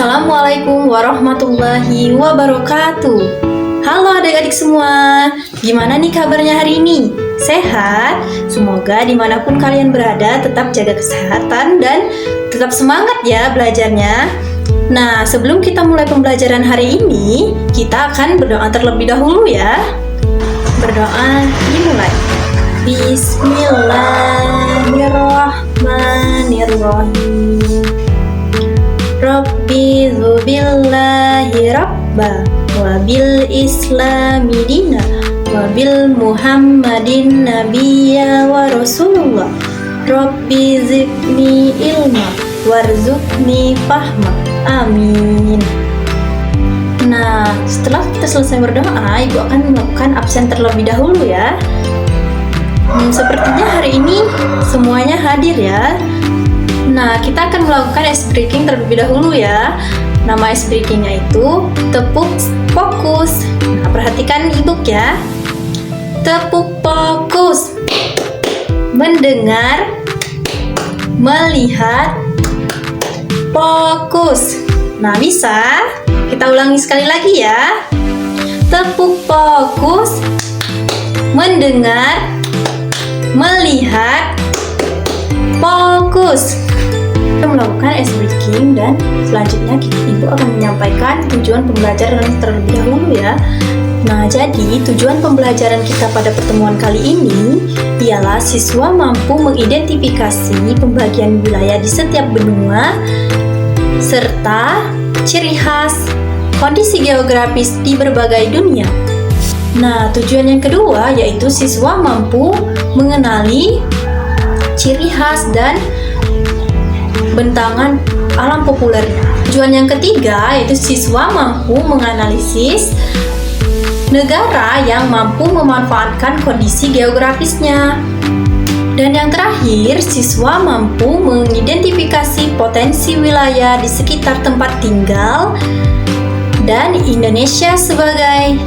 Assalamualaikum warahmatullahi wabarakatuh. Halo adik-adik semua, gimana nih kabarnya hari ini? Sehat? Semoga dimanapun kalian berada tetap jaga kesehatan dan tetap semangat ya belajarnya. Nah, sebelum kita mulai pembelajaran hari ini, kita akan berdoa terlebih dahulu ya. Berdoa dimulai. Bismillahirrahmanirrahim. Rabbi zubillahi rabba wa bil islami dina wa bil muhammadin nabiyya wa rasulullah. Rabbi zidni ilma warzuqni fahma. Amin. Nah, setelah kita selesai berdoa, Ibu akan melakukan absen terlebih dahulu ya. Sepertinya hari ini semuanya hadir ya. Nah, kita akan melakukan ice breaking terlebih dahulu ya. Nama ice breakingnya itu tepuk fokus. Nah, perhatikan e-book ya. Tepuk fokus. Mendengar, melihat, fokus. Nah, bisa? Kita ulangi sekali lagi ya. Tepuk fokus. Mendengar, melihat, fokus. Kita melakukan ice breaking dan selanjutnya Ibu akan menyampaikan tujuan pembelajaran terlebih dahulu ya. Nah, jadi tujuan pembelajaran kita pada pertemuan kali ini ialah siswa mampu mengidentifikasi pembagian wilayah di setiap benua serta ciri khas kondisi geografis di berbagai dunia. Nah, tujuan yang kedua yaitu siswa mampu mengenali ciri khas dan bentangan alam populer. Tujuan yang ketiga yaitu siswa mampu menganalisis negara yang mampu memanfaatkan kondisi geografisnya. Dan yang terakhir, siswa mampu mengidentifikasi potensi wilayah di sekitar tempat tinggal dan Indonesia sebagai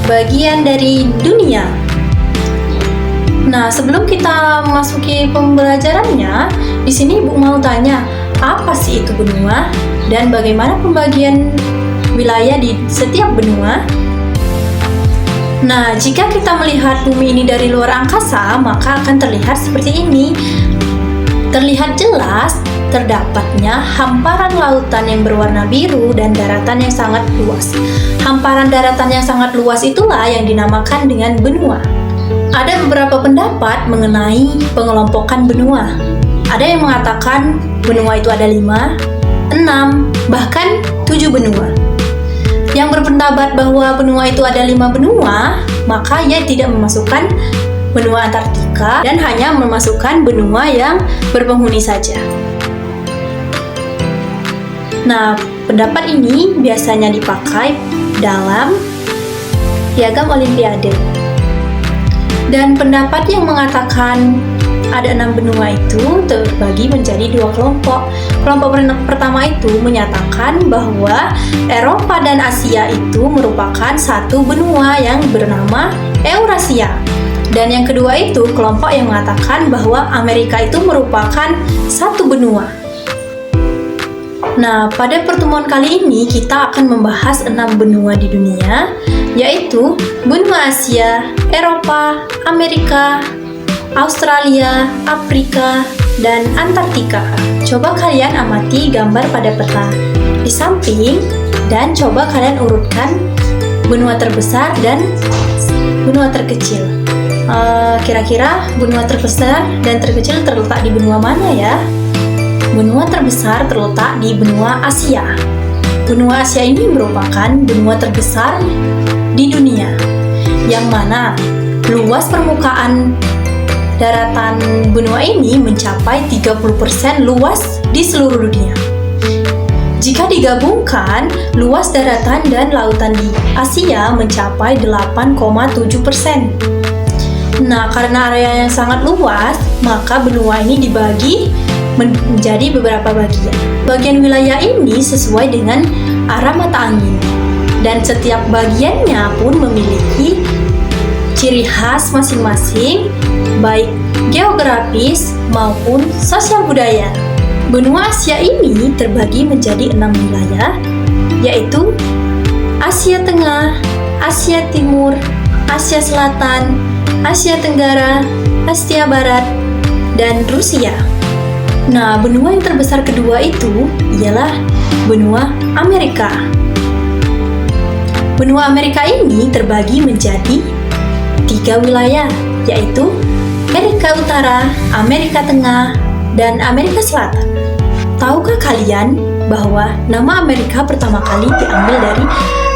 bagian dari dunia. Nah, sebelum kita memasuki pembelajarannya, di sini Ibu mau tanya, apa sih itu benua dan bagaimana pembagian wilayah di setiap benua? Nah, jika kita melihat bumi ini dari luar angkasa, maka akan terlihat seperti ini. Terlihat jelas terdapatnya hamparan lautan yang berwarna biru dan daratan yang sangat luas. Hamparan daratan yang sangat luas itulah yang dinamakan dengan benua. Ada beberapa pendapat mengenai pengelompokan benua. Ada yang mengatakan benua itu ada 5, 6, bahkan 7 benua. Yang berpendapat bahwa benua itu ada 5 benua, maka ia tidak memasukkan benua Antartika dan hanya memasukkan benua yang berpenghuni saja. Nah, pendapat ini biasanya dipakai dalam piagam Olimpiade. Dan pendapat yang mengatakan ada 6 benua itu terbagi menjadi 2 kelompok. Kelompok pertama itu menyatakan bahwa Eropa dan Asia itu merupakan satu benua yang bernama Eurasia. Dan yang kedua itu kelompok yang mengatakan bahwa Amerika itu merupakan satu benua. Nah, pada pertemuan kali ini kita akan membahas 6 benua di dunia, yaitu benua Asia, Eropa, Amerika, Australia, Afrika, dan Antartika. Coba kalian amati gambar pada peta di samping dan coba kalian urutkan benua terbesar dan benua terkecil. Kira-kira benua terbesar dan terkecil terletak di benua mana ya? Benua terbesar terletak di benua Asia. Benua Asia ini merupakan benua terbesar di dunia, yang mana luas permukaan daratan benua ini mencapai 30% luas di seluruh dunia. Jika digabungkan, luas daratan dan lautan di Asia mencapai 8,7%. Nah, karena area yang sangat luas, maka benua ini dibagi menjadi beberapa bagian. Bagian wilayah ini sesuai dengan arah mata angin, dan setiap bagiannya pun memiliki ciri khas masing-masing, baik geografis maupun sosial budaya. Benua Asia ini terbagi menjadi 6 wilayah, yaitu Asia Tengah, Asia Timur, Asia Selatan, Asia Tenggara, Asia Barat, dan Rusia. Nah, benua yang terbesar kedua itu ialah benua Amerika. Benua Amerika ini terbagi menjadi 3 wilayah, yaitu Amerika Utara, Amerika Tengah, dan Amerika Selatan. Tahukah kalian bahwa nama Amerika pertama kali diambil dari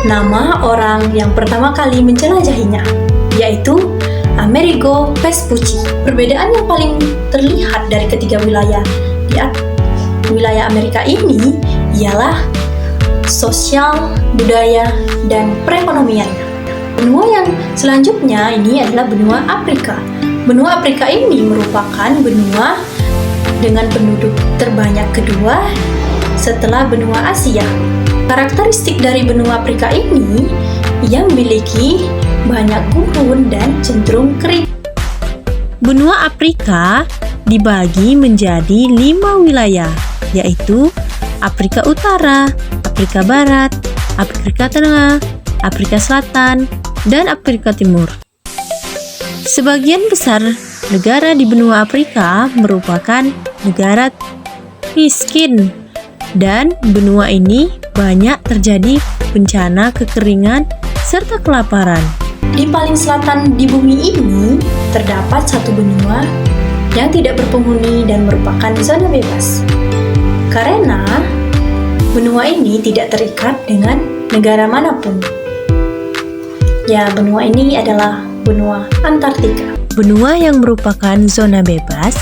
nama orang yang pertama kali menjelajahinya, yaitu Amerigo Vespucci. Perbedaan yang paling terlihat dari ketiga wilayah wilayah Amerika ini ialah sosial, budaya, dan perekonomiannya. Benua yang selanjutnya ini adalah benua Afrika. Benua Afrika ini merupakan benua dengan penduduk terbanyak kedua setelah benua Asia. Karakteristik dari benua Afrika ini yang memiliki banyak gurun dan cenderung kering. Benua Afrika dibagi menjadi 5 wilayah, yaitu Afrika Utara, Afrika Barat, Afrika Tengah, Afrika Selatan, dan Afrika Timur. Sebagian besar negara di benua Afrika merupakan negara miskin, dan benua ini banyak terjadi bencana kekeringan serta kelaparan. Di paling selatan di bumi ini terdapat satu benua yang tidak berpenghuni dan merupakan zona bebas. Karena benua ini tidak terikat dengan negara manapun. Ya, benua ini adalah benua Antartika. Benua yang merupakan zona bebas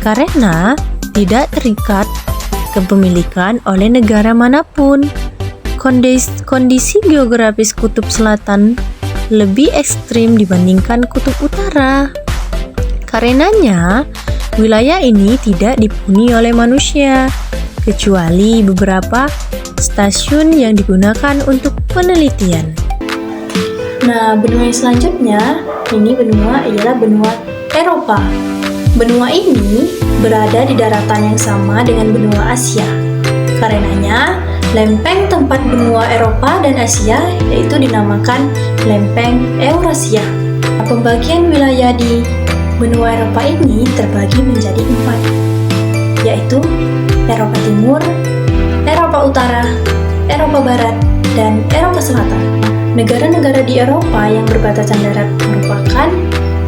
karena tidak terikat kepemilikan oleh negara manapun. Kondisi geografis kutub selatan lebih ekstrim dibandingkan kutub utara. Karenanya, wilayah ini tidak dihuni oleh manusia, kecuali beberapa stasiun yang digunakan untuk penelitian. Nah, benua yang selanjutnya, ini benua ialah benua Eropa. Benua ini berada di daratan yang sama dengan benua Asia. Karenanya, lempeng tempat benua Eropa dan Asia yaitu dinamakan lempeng Eurasia. Pembagian wilayah di benua Eropa ini terbagi menjadi 4, yaitu Eropa Timur, Eropa Utara, Eropa Barat, dan Eropa Selatan. Negara-negara di Eropa yang berbatasan darat merupakan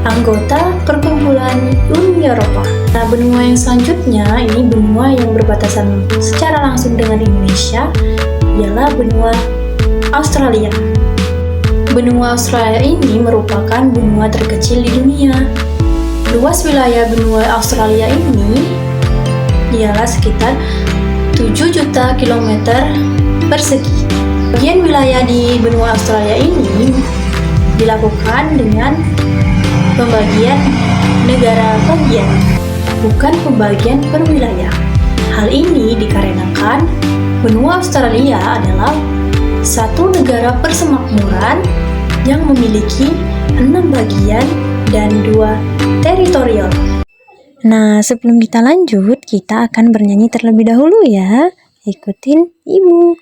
anggota perkumpulan Uni Eropa. Nah, benua yang selanjutnya ini benua yang berbatasan secara langsung dengan Indonesia ialah benua Australia. Benua Australia ini merupakan benua terkecil di dunia. Luas wilayah benua Australia ini ialah sekitar 7 juta kilometer persegi. Bagian wilayah di benua Australia ini dilakukan dengan pembagian negara bagian, bukan pembagian per wilayah. Hal ini dikarenakan benua Australia adalah satu negara persemakmuran yang memiliki 6 bagian dan 2 teritorial. Nah, sebelum kita lanjut, kita akan bernyanyi terlebih dahulu ya. Ikutin Ibu.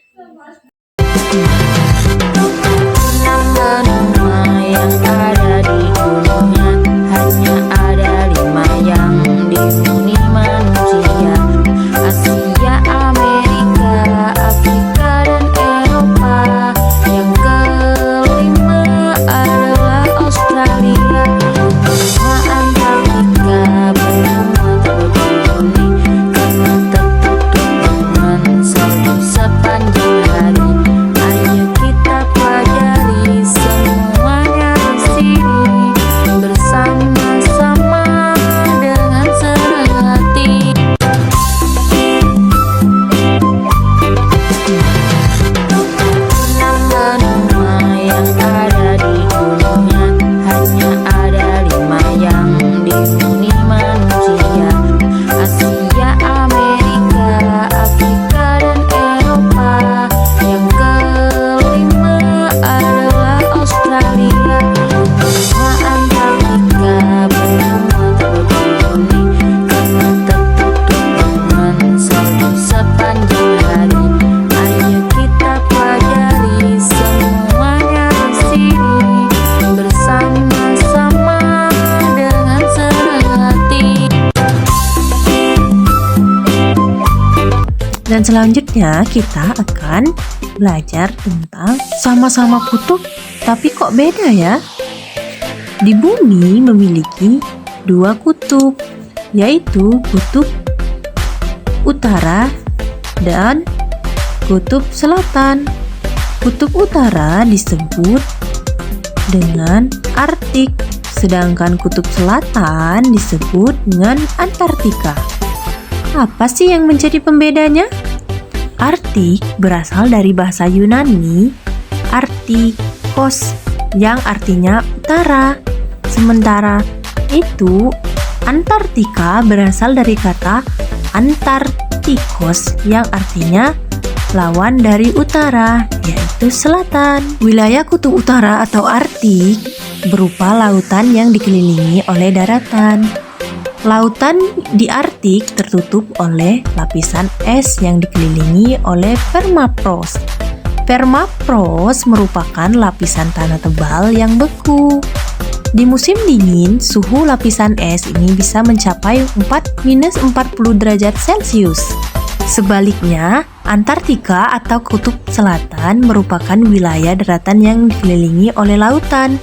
Nama yang ada di dunia hanya ada 5 yang dihuni manusia. Asia, Amerika, Afrika, dan Eropa. Yang kelima adalah Australia. Benua Antartika benua terbunyi karena tertutup dengan salju sepanjang hari. Ayo kita pelajari semuanya di sini bersama-sama dengan senang hati. Nama yang ada di dunia hanya ada Dan selanjutnya kita akan belajar tentang sama-sama kutub tapi kok beda ya? Di bumi memiliki dua kutub, yaitu kutub utara dan kutub selatan. Kutub utara disebut dengan Arktik, sedangkan kutub selatan disebut dengan Antartika. Apa sih yang menjadi pembedanya? Arktik berasal dari bahasa Yunani Arktikos yang artinya utara. Sementara itu, Antartika berasal dari kata Antarktikos yang artinya lawan dari utara, yaitu selatan. Wilayah kutub utara atau Arktik berupa lautan yang dikelilingi oleh daratan. Lautan di Arktik tertutup oleh lapisan es yang dikelilingi oleh permafrost. Permafrost merupakan lapisan tanah tebal yang beku. Di musim dingin, suhu lapisan es ini bisa mencapai -40 derajat Celcius. Sebaliknya, Antartika atau Kutub Selatan merupakan wilayah daratan yang dikelilingi oleh lautan.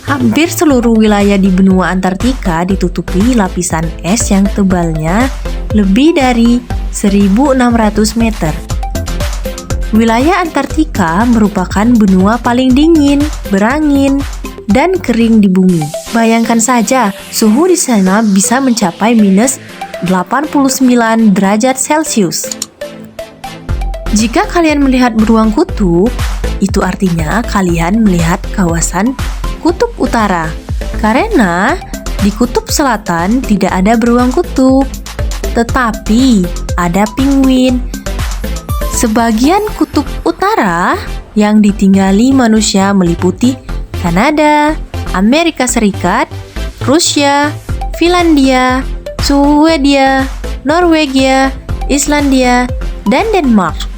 Hampir seluruh wilayah di benua Antartika ditutupi lapisan es yang tebalnya lebih dari 1.600 meter. Wilayah Antartika merupakan benua paling dingin, berangin, dan kering di bumi. Bayangkan saja, suhu di sana bisa mencapai -89 derajat Celcius. Jika kalian melihat beruang kutub, itu artinya kalian melihat kawasan Kutub Utara, karena di Kutub Selatan tidak ada beruang kutub, tetapi ada penguin. Sebagian Kutub Utara yang ditinggali manusia meliputi Kanada, Amerika Serikat, Rusia, Finlandia, Swedia, Norwegia, Islandia, dan Denmark.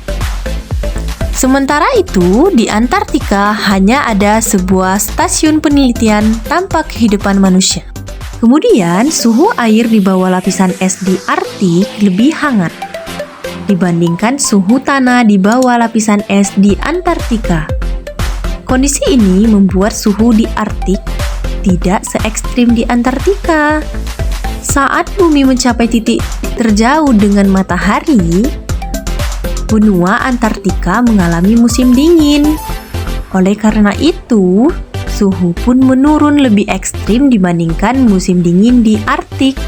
Sementara itu, di Antartika hanya ada sebuah stasiun penelitian tanpa kehidupan manusia. Kemudian, suhu air di bawah lapisan es di Arktik lebih hangat dibandingkan suhu tanah di bawah lapisan es di Antartika. Kondisi ini membuat suhu di Arktik tidak se-ekstrim di Antartika. Saat bumi mencapai titik terjauh dengan matahari, benua Antartika mengalami musim dingin. Oleh karena itu, suhu pun menurun lebih ekstrim dibandingkan musim dingin di Arktik.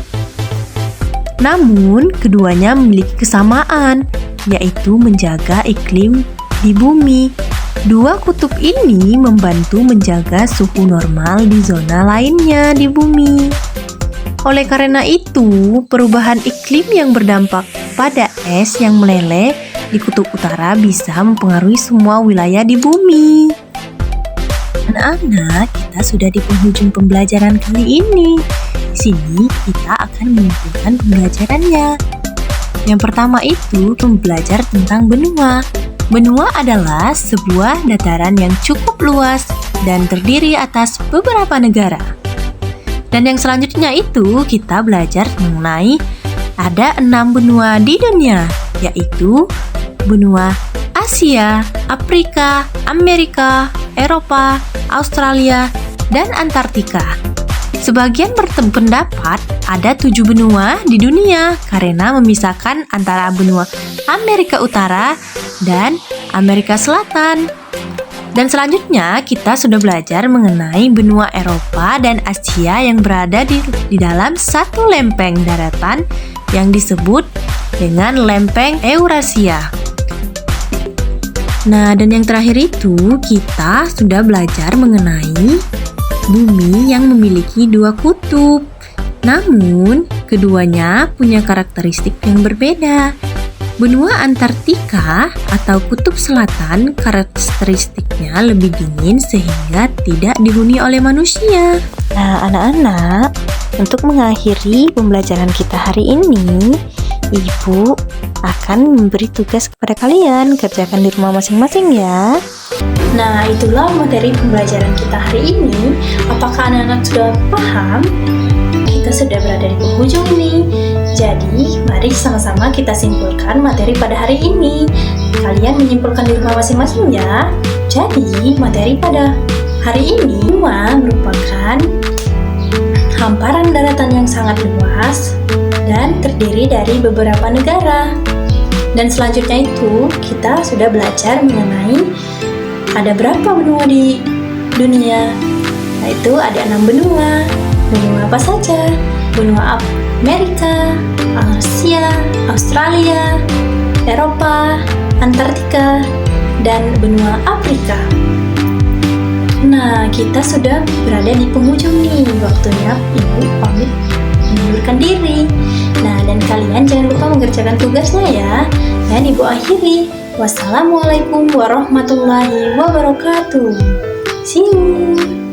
Namun, keduanya memiliki kesamaan, yaitu menjaga iklim di bumi. Dua kutub ini membantu menjaga suhu normal di zona lainnya di bumi. Oleh karena itu, perubahan iklim yang berdampak pada es yang meleleh di kutub utara bisa mempengaruhi semua wilayah di bumi. Anak-anak, kita sudah di penghujung pembelajaran kali ini. Di sini kita akan menyimpulkan pembelajarannya. Yang pertama itu belajar tentang benua. Benua adalah sebuah dataran yang cukup luas dan terdiri atas beberapa negara. Dan yang selanjutnya itu kita belajar mengenai ada 6 benua di dunia, yaitu benua Asia, Afrika, Amerika, Eropa, Australia, dan Antartika. Sebagian berpendapat ada 7 benua di dunia karena memisahkan antara benua Amerika Utara dan Amerika Selatan. Dan selanjutnya kita sudah belajar mengenai benua Eropa dan Asia yang berada di dalam satu lempeng daratan yang disebut dengan lempeng Eurasia. Nah, dan yang terakhir itu kita sudah belajar mengenai bumi yang memiliki dua kutub. Namun, keduanya punya karakteristik yang berbeda. Benua Antartika atau Kutub Selatan karakteristiknya lebih dingin sehingga tidak dihuni oleh manusia. Nah, anak-anak, untuk mengakhiri pembelajaran kita hari ini, Ibu akan memberi tugas kepada kalian. Kerjakan di rumah masing-masing ya. Nah, itulah materi pembelajaran kita hari ini. Apakah anak-anak sudah paham? Oke, kita sudah berada di penghujung ini. Jadi, mari sama-sama kita simpulkan materi pada hari ini. Kalian menyimpulkan di rumah masing-masing ya. Jadi, materi pada hari ini merupakan hamparan daratan yang sangat luas dan terdiri dari beberapa negara. Dan selanjutnya itu, kita sudah belajar mengenai ada berapa benua di dunia. Yaitu ada 6 benua. Benua apa saja? Benua Amerika, Asia, Australia, Eropa, Antartika, dan benua Afrika. Nah, kita sudah berada di penghujung nih. Waktunya Ibu pamit mengundurkan diri. Nah, dan kalian jangan lupa mengerjakan tugasnya ya. Dan Ibu akhiri. Wassalamualaikum warahmatullahi wabarakatuh. See you.